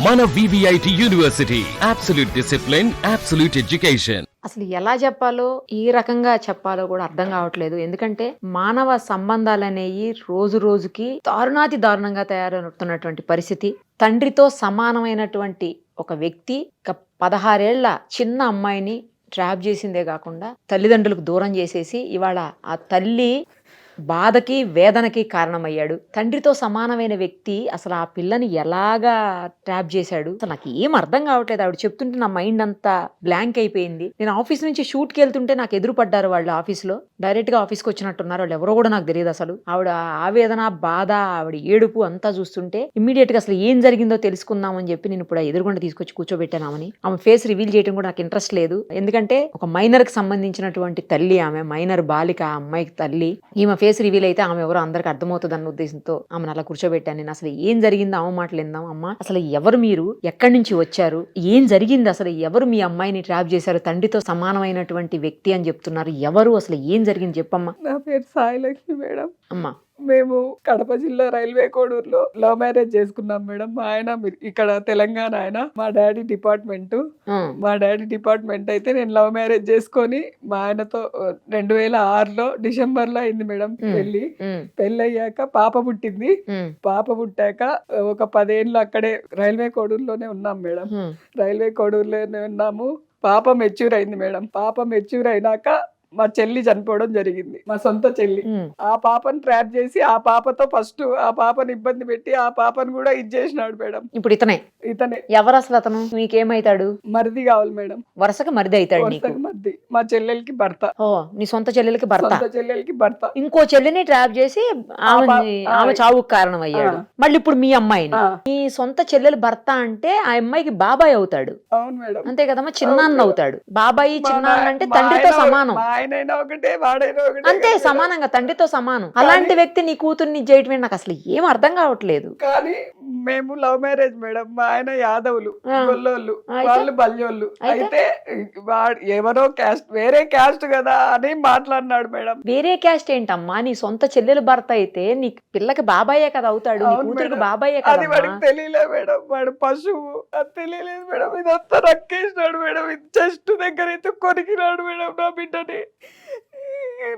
మన VVIT university absolute discipline, absolute education. అసలు ఎలా చెప్పాలో, ఈ రకంగా చెప్పాలో కూడా అర్థం కావట్లేదు. ఎందుకంటే మానవ సంబంధాలు అనేవి రోజు రోజుకి దారుణాతి దారుణంగా తయారవుతున్నటువంటి పరిస్థితి. తండ్రితో సమానమైనటువంటి ఒక వ్యక్తి 16 ఏళ్ల చిన్న అమ్మాయిని ట్రాప్ చేసిందే కాకుండా తల్లిదండ్రులకు దూరం చేసేసి ఇవాళ ఆ తల్లి బాధకి వేదనకి కారణమయ్యాడు. తండ్రితో సమానమైన వ్యక్తి అసలు ఆ పిల్లని ఎలాగా ట్రాప్ చేశాడు, అసలు నాకు ఏం అర్థం కావట్లేదు. ఆవిడ చెప్తుంటే నా మైండ్ అంతా బ్లాంక్ అయిపోయింది. నేను ఆఫీస్ నుంచి షూట్కి వెళ్తుంటే నాకు ఎదురు పడ్డారు వాళ్ళు. ఆఫీస్లో డైరెక్ట్ గా ఆఫీస్కి వచ్చినట్టున్నారు. వాళ్ళు ఎవరో కూడా నాకు తెలియదు. అసలు ఆవిడ ఆవేదన, బాధ, ఆవిడ ఏడుపు అంతా చూస్తుంటే ఇమ్మీడియట్ గా అసలు ఏం జరిగిందో తెలుసుకుందామని చెప్పి నేను ఇప్పుడు ఎదురుగుండా తీసుకొచ్చి కూర్చోబెట్టానామని. ఆమె ఫేస్ రివీల్ చేయడం కూడా నాకు ఇంట్రెస్ట్ లేదు. ఎందుకంటే ఒక మైనర్ కి సంబంధించినటువంటి తల్లి ఆమె, మైనర్ బాలిక, ఆ అమ్మాయికి తల్లి. ఈమె ఫేస్ రివీల్ అయితే ఆమె ఎవరో అందరికి అర్థమవుతుంది అన్న ఉద్దేశంతో ఆమెను అలా కూర్చోబెట్టాను. నేను అసలు ఏం జరిగిందో ఆమె మాటలు విందాం. అమ్మ, అసలు ఎవరు మీరు, ఎక్కడి నుంచి వచ్చారు, ఏం జరిగింది, అసలు ఎవరు మీ అమ్మాయిని ట్రాప్ చేశారు, తండ్రితో సమానమైనటువంటి వ్యక్తి అని చెప్తున్నారు, ఎవరు, అసలు ఏం జరిగింది చెప్పమ్మా. నా పేరు సాయిలక్ష్మి మేడం. అమ్మా, మేము కడప జిల్లా రైల్వే కోడూరులో లవ్ మ్యారేజ్ చేసుకున్నాం మేడం. మా ఆయన ఇక్కడ తెలంగాణ ఆయన, మా డాడీ డిపార్ట్మెంట్ అయితే నేను లవ్ మ్యారేజ్ చేసుకొని మా ఆయనతో 2006లో డిసెంబర్లో అయింది మేడం పెళ్లి అయ్యాక పాప పుట్టింది. పాప పుట్టాక ఒక 10 ఏళ్ళు అక్కడే రైల్వే కోడూరులోనే ఉన్నాం మేడం. రైల్వే కోడూరులోనే ఉన్నాము. పాప మెచ్యూర్ అయింది మేడం. పాప మెచ్యూర్ అయినాక మా చెల్లి చనిపోవడం జరిగింది, మా సొంత చెల్లి. ఆ పాపను ట్రాప్ చేసి ఆ పాపతో ఫస్ట్ ఆ పాపను ఇబ్బంది పెట్టి ఆ పాపను కూడా ఇచ్చేసినాడు మేడం. ఇప్పుడు ఇతనే ఎవరు అసలు? అతను మీకేమైతాడు? మరిది కావాలి మేడం. వరుసగా మరిది అవుతాడు నీకు? మరిది, మా చెల్లెలకి భర్త. ఓ, నీ సొంత చెల్లెలకి భర్త. చెల్లెలకి భర్త ఇంకో ఇంకో చెల్లిని ట్రాప్ చేసి ఆమె చావుకు కారణం అయ్యాడు. మళ్ళీ ఇప్పుడు మీ అమ్మాయిని, మీ సొంత చెల్లెలు భర్త అంటే ఆ అమ్మాయికి బాబాయ్ అవుతాడు. అవును మేడం, అంతే కదమ్మా, చిన్నాన్న అవుతాడు. బాబాయి చిన్నాన్న అంటే తండ్రితో సమానం. ఒకటే, వాడైనా ఒకటే, అంతే, సమానంగా తండ్రితో సమానం. అలాంటి వ్యక్తి నీ కూతుర్ని చేయటమే నాకు అసలు ఏం అర్థం కావట్లేదు. కానీ మేము లవ్ మ్యారేజ్ మేడం. మా ఆయన యాదవులు, గొల్లోళ్ళు, వాళ్ళు బల్యోళ్ళు. అయితే ఎవరో క్యాస్ట్, వేరే క్యాస్ట్ కదా అని మాట్లాడినాడు మేడం. వేరే క్యాస్ట్ ఏంటమ్మా? నీ సొంత చెల్లెలు భర్త అయితే నీ పిల్లకి బాబాయే కదా అవుతాడు, నీ కూతురికి బాబాయే కదా. అది వాడికి తెలియలే మేడం, వాడు పశువు, అది తెలియలేదు మేడం. ఇదంతా రక్కేసినాడు మేడం. చెస్ట్ దగ్గర అయితే కొరికినాడు మేడం నా బిడ్డని.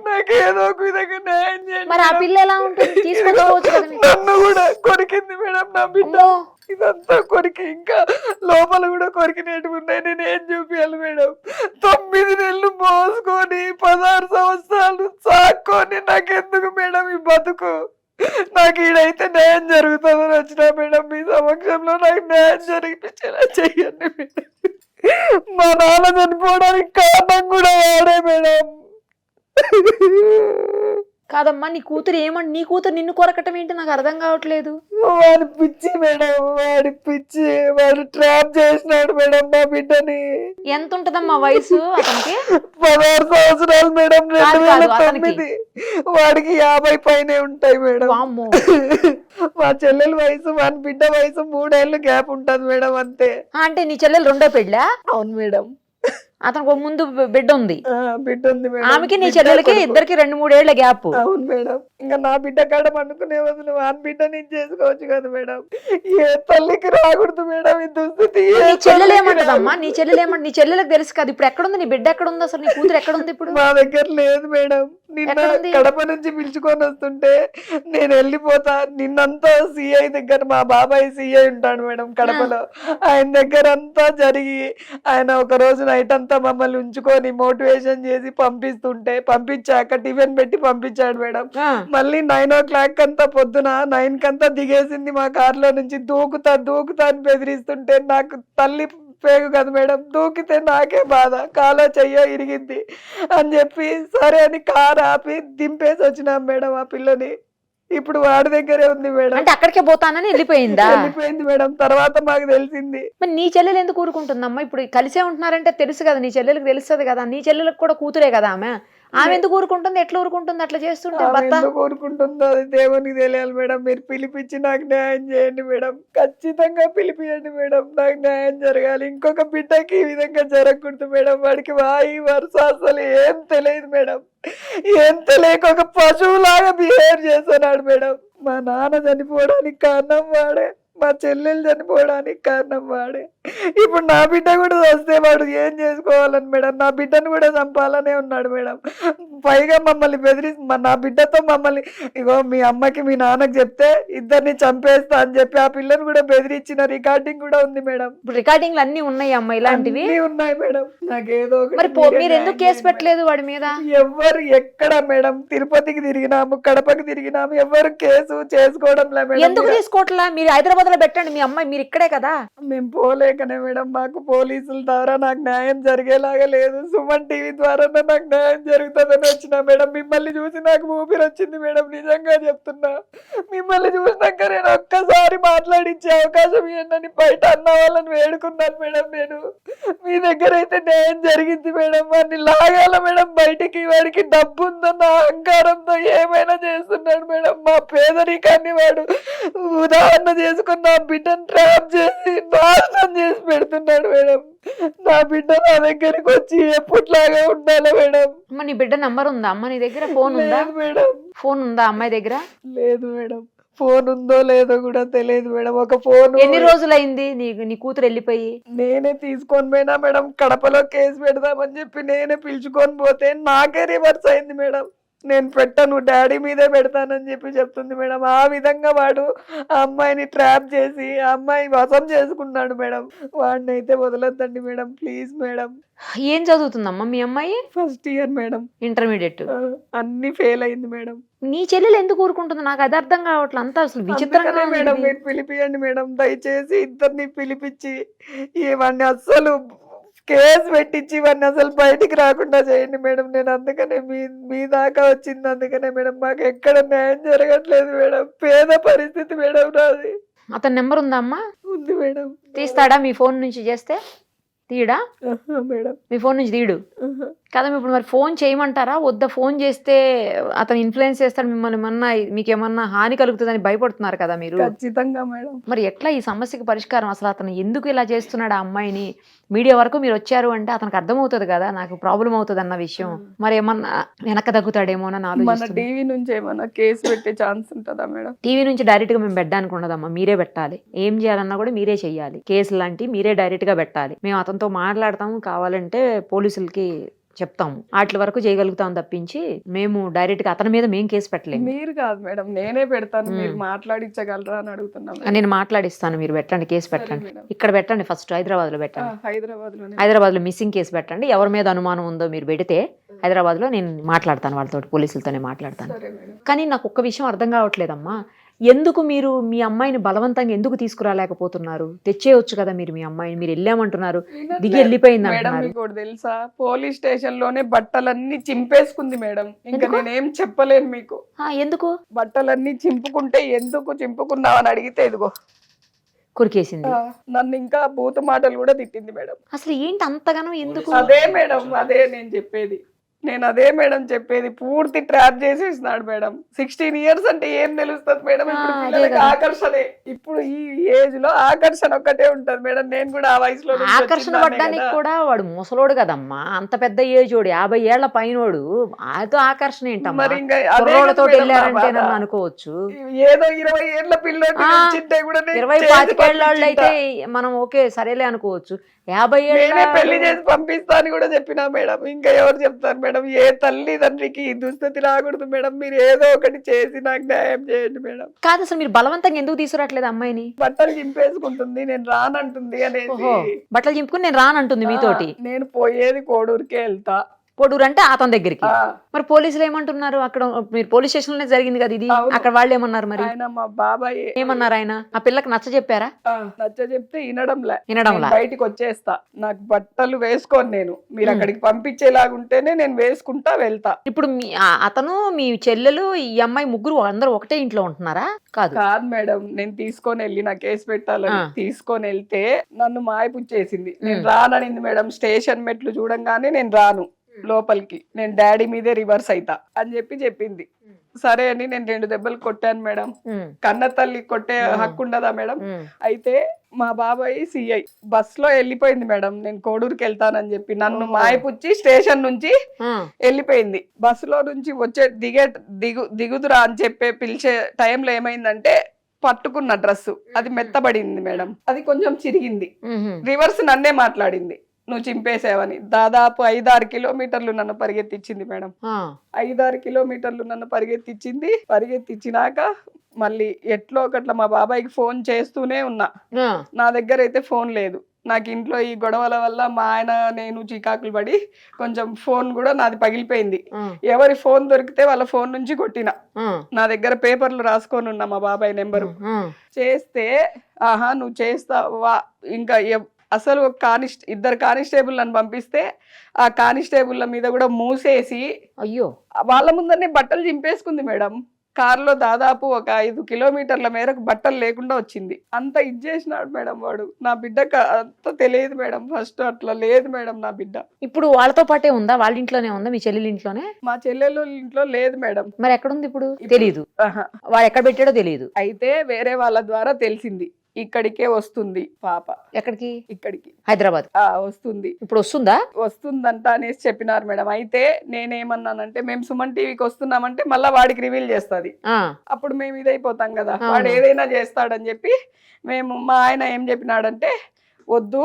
నాకేదో ఒక విధంగా న్యాయం చేయండి. మరి ఆ పిల్ల ఎలా ఉంటుంది? తీసుకొచ్చుకోవచ్చు కదా. నన్ను కూడా కొరికింది మేడం నా బిడ్డ. ఇదంతా కొరికి ఇంకా లోపల కూడా కొరికినట్టు ఉన్నాయి. నేను ఏం చూపించాలి మేడం? 9 నెలలు మోసుకొని 16 సంవత్సరాలు సాక్కొని నాకెందుకు మేడం ఈ బతుకు? నాకు ఈడైతే న్యాయం జరుగుతుందని వచ్చినా మేడం. మీ సమక్షంలో నాకు న్యాయం జరిపించేలా చెయ్యండి మేడం. మా నాన్న చనిపోవడానికి కారణం కూడా వాడే మేడం. కాదమ్మా, నీ కూతురు ఏమంటే, నీ కూతురు నిన్ను కొరకటం ఏంటి నాకు అర్థం కావట్లేదు. వాడి పిచ్చి మేడం, వాడి పిచ్చి. వాడు ట్రాప్ చేసినాడు మేడం నా బిడ్డని. ఎంత ఉంటదమ్మా వయసు అతనికి? 16 సంవత్సరాలు మేడం, 2009. వాడికి 50 పైనే ఉంటాయి మేడం. మా చెల్లెల వయసు, మన బిడ్డ వయసు 3 ఏళ్ళు గ్యాప్ ఉంటది మేడం, అంతే. అంటే నీ చెల్లెలు రెండో పెళ్ళా? అవును మేడం. అతనికి ముందు బిడ్డ ఉంది. బిడ్డ ఉంది మేడం. ఆమెకి నీ చెల్లెలకి ఇద్దరికి 2-3 ఏళ్ల గ్యాప్. అవును మేడం. ఇంకా నా బిడ్డ కాడ పండుకునే వదిలి వాని బిడ్డ నేను చేసుకోవచ్చు కదా మేడం. ఏ తల్లికి రాకూడదు మేడం ఈ దుస్థితి. నీ చెల్లెలు ఏమంటదమ్మా? నీ చెల్లెలకు తెలుసు కదా ఇప్పుడు ఎక్కడుంది నీ బిడ్డ, ఎక్కడుంది అసలు నీ కూతురు ఎక్కడుంది ఇప్పుడు? మా దగ్గర లేదు మేడం. నిన్న కడప నుంచి పిలుచుకొని వస్తుంటే నేను వెళ్ళిపోతా. నిన్నంతా సిఐ దగ్గర, మా బాబాయ్ సిఐ ఉంటాడు మేడం కడపలో, ఆయన దగ్గర అంతా జరిగి ఆయన ఒక రోజు నైట్ అంతా మమ్మల్ని ఉంచుకొని మోటివేషన్ చేసి పంపిస్తుంటే, పంపించాక టిఫిన్ పెట్టి పంపించాడు మేడం. మళ్ళీ 9 o'clock అంతా, పొద్దున 9 కంతా దిగేసింది మా కార్లో నుంచి. దూకుతా అని బెదిరిస్తుంటే నాకు తల్లి పేగు కదా మేడం, దూకితే నాకే బాధ, కాలో చెయ్యో ఇరిగింది అని చెప్పి సరే అని కారు ఆపి దింపేసి వచ్చినాం మేడం ఆ పిల్లని. ఇప్పుడు వాడి దగ్గరే ఉంది మేడం. అంటే అక్కడికే పోతానని వెళ్ళిపోయిందా? వెళ్ళిపోయింది మేడం. తర్వాత మాకు తెలిసింది. మరి నీ చెల్లెలు ఎందుకు ఊరుకుంటుందమ్మా? ఇప్పుడు కలిసే ఉంటున్నారంటే తెలుసు కదా, నీ చెల్లెలకు తెలుస్తుంది కదా, నీ చెల్లెలకు కూడా కూతురే కదా ఆమె ఎందుకు ఊరుకుంటుంది? ఎట్లా ఊరుకుంటుంది అట్లా చేస్తుంటే? ఎందుకు ఊరుకుంటుందో అది దేవునికి తెలియాలి మేడం. మీరు పిలిపించి నాకు న్యాయం చేయండి మేడం, ఖచ్చితంగా పిలిపియండి మేడం, నాకు న్యాయం జరగాలి. ఇంకొక బిడ్డకి ఈ విధంగా జరగకూడదు మేడం. వాడికి వాయి వరుస అసలు ఏం తెలియదు మేడం. ఏం తెలియక ఒక పశువులాగా బిహేవ్ చేస్తున్నాడు మేడం. మా నాన్న చనిపోవడానికి కారణం వాడే. మా చెల్లెలు చనిపోవడానికి కారణం వాడే. ఇప్పుడు నా బిడ్డ కూడా వస్తే వాడు ఏం చేసుకోవాలని మేడం, నా బిడ్డను కూడా చంపాలనే ఉన్నాడు మేడం. పైగా మమ్మల్ని నా బిడ్డతో మమ్మల్ని ఇగో మీ అమ్మకి మీ నాన్నకి చెప్తే ఇద్దరిని చంపేస్తా అని చెప్పి ఆ పిల్లని కూడా బెదిరించిన రికార్డింగ్ కూడా ఉంది మేడం. ఇప్పుడు రికార్డింగ్లు అన్ని ఉన్నాయి అమ్మ ఇలాంటివి ఉన్నాయి మేడం. నాకేదో మరి మీరు ఎందుకు కేసు పెట్టలేదు వాడి మీద? ఎవరు ఎక్కడ మేడం, తిరుపతికి తిరిగినాము, కడపకి తిరిగినాము, ఎవరు కేసు చేసుకోవడం లే మేడం. ఎందుకు తీసుకోవట్లా? మీరు హైదరాబాద్ లో పెట్టండి, మీ అమ్మాయి మీరు ఇక్కడే కదా. మేము పోలేకనే మేడం, మాకు పోలీసుల ద్వారా నాకు న్యాయం జరిగేలాగా లేదు. సుమన్ టీవీ ద్వారా నాకు న్యాయం జరుగుతుందని వచ్చిన మేడం. మిమ్మల్ని చూసి నాకు ఊపిరి వచ్చింది మేడం, నిజంగా చెప్తున్నా. మిమ్మల్ని చూసినాక నేను ఒక్కసారి మాట్లాడించే అవకాశం ఏంటని బయట అన్న వాళ్ళని వేడుకున్నాను మేడం. నేను మీ దగ్గర అయితే న్యాయం జరిగింది మేడం. వాడిని లాగాల మేడం బయటికి. వాడికి డబ్బు ఉందన్న అహంకారంతో ఏమైనా చేస్తున్నాడు మేడం. మా పేదరికాన్ని వాడు ఉదాహరణ చేసుకుని నా బిడ్డను ట్రాప్ చేసి నాశనం చేసి పెడుతున్నాడు మేడం. నా బిడ్డ నా దగ్గరికి వచ్చి ఎప్పట్లాగా ఉండాలి మేడం. అమ్మ నీ బిడ్డ నంబర్ ఉందా అమ్మ నీ దగ్గర? ఫోన్ ఉందా మేడం? ఫోన్ ఉందా అమ్మాయి దగ్గర? లేదు మేడం. ఫోన్ ఉందో లేదో కూడా తెలియదు మేడం. ఒక ఫోన్ ఎన్ని రోజులైంది నీ కూతురు వెళ్ళిపోయి? నేనే తీసుకొని పోయినా మేడం. కడపలో కేసు పెడదామని చెప్పి నేనే పిలుచుకొని పోతే నాకే రివర్స్ అయింది మేడం. నేను పెట్టను, డాడీ మీదే పెడతానని చెప్పి చెప్తుంది మేడం. ఆ విధంగా వాడు ఆ అమ్మాయిని ట్రాప్ చేసి ఆ అమ్మాయి వశం చేసుకున్నాడు మేడం. వాడిని అయితే వదలొద్దండి మేడం, ప్లీజ్ మేడం. ఏం చదువుతుందమ్మా మీ అమ్మాయి? First year madam, intermediate. అన్ని ఫెయిల్ అయింది మేడం. నీ చెల్లెలు ఎందుకు ఊరుకుంటుంది? నాకు అది అర్థం కావట్లేదు. అంతా అసలు విచిత్రంగా మేడం. మీరు పిలిపియండి మేడం, దయచేసి ఇద్దరిని పిలిపించి ఇవన్నీ అస్సలు కేసు పెట్టించి ఇవన్నీ అసలు బయటికి రాకుండా చేయండి మేడం. నేను అందుకనే మీ దాకా వచ్చింది. అందుకనే మేడం మాకు ఎక్కడ న్యాయం జరగట్లేదు మేడం. పేద పరిస్థితి మేడం నాది. అతని నెంబర్ ఉందా అమ్మా? ఉంది మేడం. తీస్తాడా మీ ఫోన్ నుంచి చేస్తే? తీయడా మేడం? మీ ఫోన్ నుంచి తీయడు కదా. ఇప్పుడు మరి ఫోన్ చేయమంటారా వద్దా? ఫోన్ చేస్తే అతను ఇన్ఫ్లుయెన్స్ చేస్తాడు మిమ్మల్ని, ఏమన్నా మీకేమన్నా హాని కలుగుతుందని భయపడుతున్నారు కదా మీరు? ఖచ్చితంగా మేడం. మరి ఎట్లా ఈ సమస్యకి పరిష్కారం? అసలు అతను ఎందుకు ఇలా చేస్తున్నాడు ఆ అమ్మాయిని? మీడియా వరకు మీరు వచ్చారు అంటే అతనికి అర్థమవుతుంది కదా నాకు ప్రాబ్లం అవుతుంది అన్న విషయం. మరి ఏమన్నా వెనక తగ్గుతాడేమో అని ఆలోచిస్తున్నా. టీవీ నుంచి ఏమన్నా కేసు పెట్టే ఛాన్స్ ఉంటుందా మేడం? టీవీ నుంచి డైరెక్ట్ గా మేము పెట్టడానికి ఉండదమ్మా, మీరే పెట్టాలి. ఏం చేయాలన్నా కూడా మీరే చెయ్యాలి. కేసులు లాంటివి మీరే డైరెక్ట్ గా పెట్టాలి. మేము అతనితో మాట్లాడతాము, కావాలంటే పోలీసులకి చెప్తాము, వాటి వరకు చేయగలుగుతాం తప్పించి మేము డైరెక్ట్ గా అతని మీద మేము కేసు పెట్టలేము. మీరు కాదు మేడం, నేనే పెడతాను. మీరు మాట్లాడించగలరా అని అడుగుతున్నాను. నేను మాట్లాడిస్తాను, మీరు పెట్టండి, కేసు పెట్టండి. ఇక్కడ పెట్టండి, ఫస్ట్ హైదరాబాద్ లో పెట్టండి. హైదరాబాద్ లో మిస్సింగ్ కేసు పెట్టండి. ఎవరి మీద అనుమానం ఉందో మీరు పెడితే హైదరాబాద్ లో నేను మాట్లాడతాను, వాళ్ళతో పోలీసులతోనే మాట్లాడతాను. కానీ నాకు ఒక్క విషయం అర్థం కావట్లేదమ్మా, ఎందుకు మీరు మీ అమ్మాయిని బలవంతంగా ఎందుకు తీసుకురాలేకపోతున్నారు? తెచ్చేయొచ్చు కదా మీరు మీ అమ్మాయిని. మీరు వెళ్ళామంటున్నారు, దిగి వెళ్ళిపోయింది అంటున్నారు. మీకు తెలుసా, పోలీస్ స్టేషన్ లోనే బట్టలన్నీ చింపేసుకుంది మేడం. ఇంకా నేనేం చెప్పలేను మీకు. ఎందుకు బట్టలన్నీ చింపుకుంటే ఎందుకు చింపుకున్నావు అని అడిగితే ఇదిగో కురికేసింది. నన్ను ఇంకా భూత మాటలు కూడా తిట్టింది మేడం. అసలు ఏంటి అంతగానో ఎందుకు? అదే మేడం, అదే నేను చెప్పేది. నేను అదే మేడం చెప్పేది. పూర్తి ట్రాప్ చేసేసినాడు మేడం. 16 years అంటే ఏం తెలుస్తుంది మేడం? ఇప్పుడు పిల్లలకి ఆకర్షణే. ఇప్పుడు ఈ ఏజ్ లో ఆకర్షణ ఒక్కటే ఉంటది మేడం. నేను కూడా ఆ వయసులో ఆకర్షణ పడ్డానికి కూడా వాడు ముసలోడు కదమ్మా, అంత పెద్ద ఏజ్ వాడు, 50 ఏళ్ల పైనోడు. అదో ఆకర్షణ ఏంటమ్మా? కుర్రోళ్ళతో వెళ్ళారంటే నన్ను అనుకోవచ్చు. ఏదో 20 ఏళ్ల పిల్లోడు 20-25 ఏళ్ళ వాళ్ళు అయితే మనం ఓకే సరేలే అనుకోవచ్చు. 50 ఏళ్ళ పెళ్లి చేసి పంపిస్తా అని కూడా చెప్పినా మేడం. ఇంకా ఎవరు చెప్తారు మేడం? ఏ తల్లిదండ్రికి దుస్థితి రాకూడదు మేడం. మీరు ఏదో ఒకటి చేసి నాకు న్యాయం చేయండి మేడం. కాదు, అసలు మీరు బలవంతంగా ఎందుకు తీసుకురావట్లేదు అమ్మాయిని? బట్టలు చింపేసుకుంటుంది, నేను రానంటుంది అనేది. బట్టలు చింపుకుని నేను రానంటుంది మీతోటి. నేను పోయేది కోడూరుకే వెళ్తా. కోడూరు అంటే అతని దగ్గరికి. మరి పోలీసులు ఏమంటున్నారు? అక్కడ మీరు పోలీస్ స్టేషన్ లోనే జరిగింది కదా ఇది, అక్కడ వాళ్ళు ఏమన్నారు? మరి మా బాబాయ్ ఏమన్నారు? ఆయన ఆ పిల్లకి నచ్చ చెప్పారా? నచ్చ చెప్తే వినడంలా బయటికి వచ్చేస్తా, నాకు బట్టలు వేసుకోను, నేను మీరు అక్కడికి పంపించేలాగుంటేనే నేను వేసుకుంటా వెళ్తా. ఇప్పుడు అతను మీ చెల్లెలు ఈ అమ్మాయి ముగ్గురు అందరూ ఒకటే ఇంట్లో ఉంటున్నారా? కాదు మేడం, నేను తీసుకొని వెళ్ళి నా కేసు పెట్టాలని తీసుకొని వెళ్తే నన్ను మాయపుచ్చేసింది. నేను రాననింది మేడం. స్టేషన్ మెట్లు చూడంగానే నేను రాను లోపలికి, నేను డాడీ మీదే రివర్స్ అయితా అని చెప్పింది. సరే అని నేను 2 దెబ్బలు కొట్టాను మేడం. కన్న తల్లి కొట్టే హక్కు ఉండదా మేడం? అయితే మా బాబాయ్ సిఐ బస్ లో వెళ్ళిపోయింది మేడం. నేను కోడూరుకి వెళ్తానని చెప్పి నన్ను మాయపుచ్చి స్టేషన్ నుంచి వెళ్ళిపోయింది. బస్సులో నుంచి దిగుదురా అని చెప్పి పిలిచే టైంలో ఏమైందంటే పట్టుకున్న డ్రెస్ అది మెత్తబడింది మేడం, అది కొంచెం చిరిగింది. మ్హూ. రివర్స్ నన్నే మాట్లాడింది, నువ్వు చింపేసావని. దాదాపు 5-6 కిలోమీటర్లు నన్ను పరిగెత్తిచ్చింది మేడం. ఆ. 5-6 కిలోమీటర్లు నన్ను పరిగెత్తిచ్చినాక మళ్ళీ ఎట్లో ఒకట్లా మా బాబాయ్కి ఫోన్ చేస్తూనే ఉన్నా. ఆ. నా దగ్గర అయితే ఫోన్ లేదు. నాకు ఇంట్లో ఈ గొడవల వల్ల మా ఆయన నేను చికాకులు పడి కొంచెం ఫోన్ కూడా నాది పగిలిపోయింది. ఆ. ఎవరి ఫోన్ దొరికితే వాళ్ళ ఫోన్ నుంచి కొట్టిన. ఆ. నా దగ్గర పేపర్లు రాసుకొని ఉన్నా మా బాబాయ్ నెంబరు. ఆ. చేస్తే ఆహా నువ్వు చేస్తావా, ఇంకా అసలు ఇద్దరు కానిస్టేబుల్ నన్ను పంపిస్తే ఆ కానిస్టేబుల్ల మీద కూడా మూసేసి అయ్యో వాళ్ళ ముందరనే బట్టలు చింపేసుకుంది మేడం. కారులో దాదాపు ఒక 5 కిలోమీటర్ల మేరకు బట్టలు లేకుండా వచ్చింది. అంత ఇచ్చేసినాడు మేడం వాడు. నా బిడ్డకు అంత తెలియదు మేడం, ఫస్ట్ అట్లా లేదు మేడం నా బిడ్డ. ఇప్పుడు వాళ్ళతో పాటే ఉందా? వాళ్ళ ఇంట్లోనే ఉందా? మీ చెల్లెల ఇంట్లోనే? మా చెల్లెలు ఇంట్లో లేదు మేడం. మరి ఎక్కడుంది ఇప్పుడు? తెలీదు. ఆహా. వాడు ఎక్కడ పెట్టాడో తెలియదు. అయితే వేరే వాళ్ళ ద్వారా తెలిసింది, ఇక్కడికే వస్తుంది పాప. ఎక్కడికి? ఇక్కడికి హైదరాబాద్ వస్తుంది. ఇప్పుడు వస్తుందా? వస్తుందంట అనేసి చెప్పినారు మేడం. అయితే నేనేమన్నానంటే మేము సుమన్ టీవీకి వస్తున్నామంటే మళ్ళీ వాడికి రివీల్ చేస్తుంది, ఆ. అప్పుడు మేము ఇదైపోతాం కదా, అవును. వాడు ఏదైనా చేస్తాడని చెప్పి మా ఆయన ఏం చెప్పినాడంటే వద్దు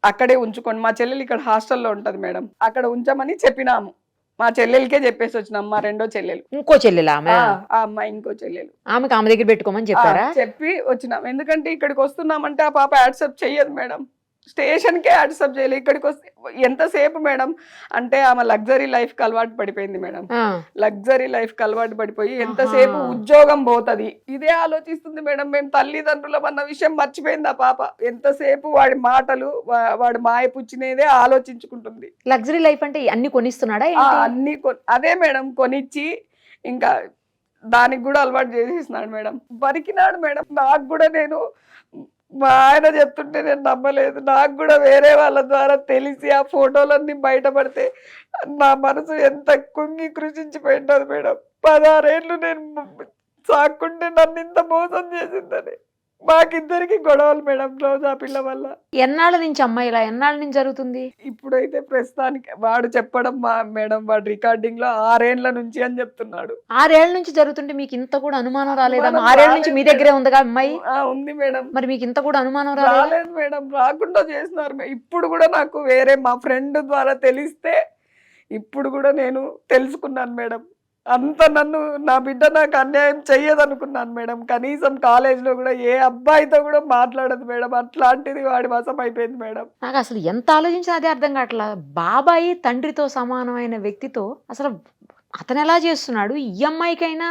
అక్కడే ఉంచుకోండి, మా చెల్లెలు ఇక్కడ హాస్టల్లో ఉంటది మేడం, అక్కడ ఉంచమని చెప్పినాము. మా చెల్లెలకే చెప్పేసి వచ్చినాం, మా రెండో చెల్లెలు. ఇంకో చెల్లెలా ఆమె? ఆ అమ్మాయి ఇంకో చెల్లెలు. ఆమె దగ్గర పెట్టుకోమని చెప్పారా? చెప్పి వచ్చినాం. ఎందుకంటే ఇక్కడికి వస్తున్నామంటే ఆ పాప యాక్సెప్ట్ చెయ్యదు మేడం. స్టేషన్కే యాక్సెప్ట్ చేయలేదు. ఇక్కడికి వస్తే ఎంతసేపు మేడం అంటే ఆమె లగ్జరీ లైఫ్ కి అలవాటు పడిపోయింది మేడం. లగ్జరీ లైఫ్ కి అలవాటు పడిపోయి ఎంతసేపు ఉద్యోగం పోతుంది ఇదే ఆలోచిస్తుంది మేడం. మేము తల్లిదండ్రులం అన్న విషయం మర్చిపోయింది ఆ పాప. ఎంతసేపు వాడి మాటలు వాడు మాయ పుచ్చినేదే ఆలోచించుకుంటుంది. లగ్జరీ లైఫ్ అంటే అన్ని కొనిస్తున్నాడా? అన్ని అదే మేడం కొనిచ్చి ఇంకా దానికి కూడా అలవాటు చేసేసినాడు మేడం. బరికినాడు మేడం. నాకు కూడా నేను మా ఆయన చెప్తుంటే నేను నమ్మలేదు. నాకు కూడా వేరే వాళ్ళ ద్వారా తెలిసి ఆ ఫోటోలన్నీ బయటపడితే నా మనసు ఎంత కుంగి కృషించిపోయింటది మేడం. 16 ఏళ్ళు నేను సాక్కుంటే నన్ను ఇంత మోసం చేసిందని. మాకిద్దరికి గొడవలు మేడం రోజా పిల్ల వల్ల. ఎన్నాళ్ళ నుంచి అమ్మాయి ఇలా ఎన్నాళ్ళ నుంచి జరుగుతుంది? ఇప్పుడైతే ప్రస్తుతానికి వాడు చెప్పడం మేడం, వాడు రికార్డింగ్ లో 6 ఏళ్ల నుంచి అని చెప్తున్నాడు. 6 ఏళ్ల నుంచి జరుగుతుంటే మీకు ఇంత కూడా అనుమానం రాలేదా? 6 ఏళ్ల నుంచి మీ దగ్గరే ఉందిగా అమ్మాయి? ఉంది మేడం. మరి మీకు ఇంత కూడా అనుమానం రాలేదు మేడం. రాకుండా చేస్తున్నారు. ఇప్పుడు కూడా నాకు వేరే మా ఫ్రెండ్ ద్వారా తెలిస్తే ఇప్పుడు కూడా నేను తెలుసుకున్నాను మేడం. అంత నా బిడ్డ నాకు అన్యాయం చెయ్యదనుకున్నాను మేడం. కనీసం కాలేజ్లో కూడా ఏ అబ్బాయితో కూడా మాట్లాడదు మేడం. అట్లాంటిది వాడి వశం అయిపోయింది మేడం. నాకు అసలు ఎంత ఆలోచించినా అదే అర్థం కావట్లా. బాబాయి తండ్రితో సమానమైన వ్యక్తితో అసలు అతను ఎలా చేస్తున్నాడు? ఈ అమ్మాయికైనా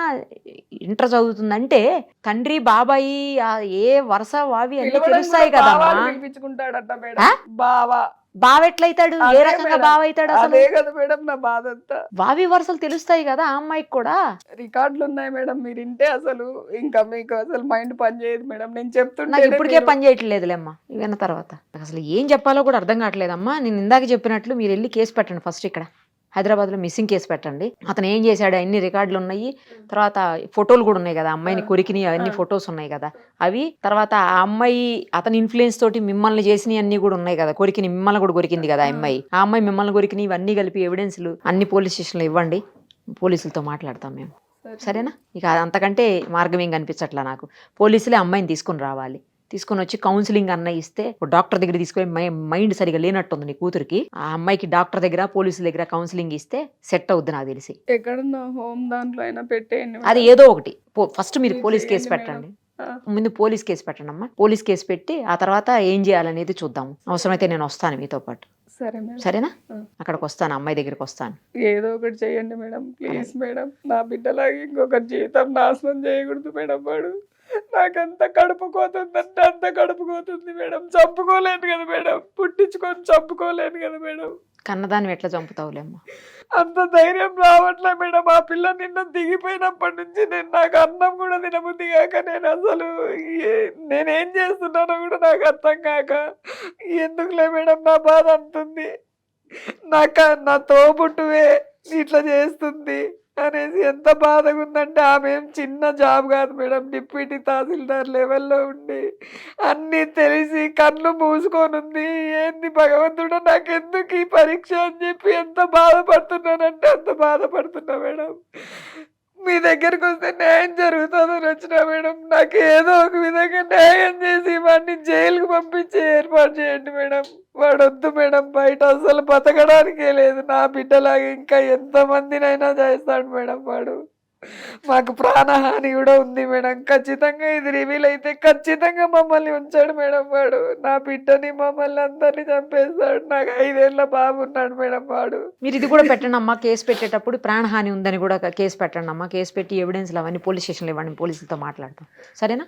ఇంటర్ చదువుతుందంటే తండ్రి బాబాయి ఏ వరుస వావి అన్ని తెలుస్తాయి కదమ్మా. పిలిపించుకుంటాడట మేడం. బావా బావెట్లయితాడు? ఏ రకంగా బావైతాడు? అసలు అదే కదా మేడం నా బాధ అంతా. వావి వరుసలు తెలుస్తాయి కదా ఆ అమ్మాయికి కూడా. రికార్డులు ఉన్నాయి మేడం. మీరు వింటే అసలు ఇంకా మీకు అసలు మైండ్ పని చేయదు మేడం. నేను చెప్తుంటే నాకు ఇప్పటికే పని చేయట్లేదులేమ్మా విన్న తర్వాత. అసలు ఏం చెప్పాలో కూడా అర్థం కావట్లేదమ్మా. నేను ఇందాక చెప్పినట్లు మీరు వెళ్ళి కేసు పెట్టండి ఫస్ట్. ఇక్కడ హైదరాబాద్లో మిస్సింగ్ కేసు పెట్టండి. అతను ఏం చేశాడు అన్ని రికార్డులు ఉన్నాయి. తర్వాత ఫోటోలు కూడా ఉన్నాయి కదా, అమ్మాయిని కొరికిని అవన్నీ ఫొటోస్ ఉన్నాయి కదా అవి. తర్వాత ఆ అమ్మాయి అతని ఇన్ఫ్లుయెన్స్ తోటి మిమ్మల్ని చేసినవి అన్ని కూడా ఉన్నాయి కదా, కొరికిని మిమ్మల్ని కూడా కొరికింది కదా ఆ అమ్మాయి మిమ్మల్ని కొరికిని ఇవన్నీ కలిపి ఎవిడెన్స్లు అన్ని పోలీస్ స్టేషన్లో ఇవ్వండి. పోలీసులతో మాట్లాడతాం మేము, సరేనా? ఇక అంతకంటే మార్గం ఏం కనిపించట్లా నాకు. పోలీసులే అమ్మాయిని తీసుకుని రావాలి. తీసుకొని వచ్చి కౌన్సిలింగ్ అన్న ఇస్తే డాక్టర్ దగ్గర తీసుకొని మైండ్ సరిగా లేనట్టుంది నీ కూతురికి. ఆ అమ్మాయికి డాక్టర్ దగ్గర పోలీసుల దగ్గర కౌన్సిలింగ్ ఇస్తే సెట్ అవుద్ది నాకు తెలిసి. ఎక్కడన్నా హోమ్ దాంట్లో అయినా పెట్టేయండి. అది ఏదో ఒకటి. ఫస్ట్ మీరు పోలీస్ కేసు పెట్టండి. ముందు పోలీస్ కేసు పెట్టండి అమ్మా. పోలీస్ కేసు పెట్టి ఆ తర్వాత ఏం చేయాలనేది చూద్దాము. అవసరమైతే నేను వస్తాను మీతో పాటు. సరేనా? అక్కడికి వస్తాను, అమ్మాయి దగ్గరికి వస్తాను. ఏదో ఒకటి చేయండి మేడం ప్లీజ్ మేడం. నా బిడ్డలాగా ఇంకొక జీవితం నాశనం చేయకూడదు మేడం. వాడు నాకంత కడుపుకోతుందంటే అంత కడుపుకోతుంది మేడం. చంపుకోలేను కదా మేడం, పుట్టించుకొని చంపుకోలేను కదా మేడం. కన్నదాన్ని ఎట్లా చంపుతావులేమ్మా? అంత ధైర్యం రావట్లే మేడం. ఆ పిల్ల నిన్న దిగిపోయినప్పటి నుంచి నాకు అన్నం కూడా తినబుద్ధి కాక నేను అసలు నేనేం చేస్తున్నానో కూడా నాకు అర్థం కాక ఎందుకులే మేడం నా బాధ అంటుంది. నా తోబుట్టువే ఇట్లా చేస్తుంది అనేసి ఎంత బాధగా ఉందంటే. ఆమె ఏం చిన్న జాబ్ కాదు మేడం, డిప్యూటీ తహసీల్దార్ లెవెల్లో ఉండి అన్నీ తెలిసి కళ్ళు మూసుకొని ఉంది. ఏంది భగవంతుడు నాకెందుకు ఈ పరీక్ష అని చెప్పి ఎంత బాధపడుతున్నానంటే అంత బాధపడుతున్నా మేడం. మీ దగ్గరకు వస్తే న్యాయం జరుగుతుందని వచ్చినా మేడం. నాకు ఏదో ఒక విధంగా న్యాయం చేసి వాడిని జైలుకు పంపించి ఏర్పాటు చేయండి మేడం. వాడు వద్దు మేడం, బయట అసలు బతకడానికే లేదు. నా బిడ్డలాగా ఇంకా ఎంతమందినైనా చేస్తాడు మేడం వాడు. మాకు ప్రాణహాని కూడా ఉంది మేడం. ఖచ్చితంగా ఇది రివీల్ అయితే ఖచ్చితంగా మమ్మల్ని ఉంచాడు మేడం వాడు. నా బిడ్డని మమ్మల్ని అందరినీ చంపేస్తాడు. నాకు 5 ఏళ్ళ బాబు ఉన్నాడు మేడం వాడు. మీరు ఇది కూడా పెట్టండి అమ్మా, కేసు పెట్టేటప్పుడు ప్రాణహాని ఉందని కూడా కేసు పెట్టండి అమ్మా. కేసు పెట్టి ఎవిడెన్స్లు అవన్నీ పోలీస్ స్టేషన్లో ఇవ్వండి, పోలీసులతో మాట్లాడతాం, సరేనా?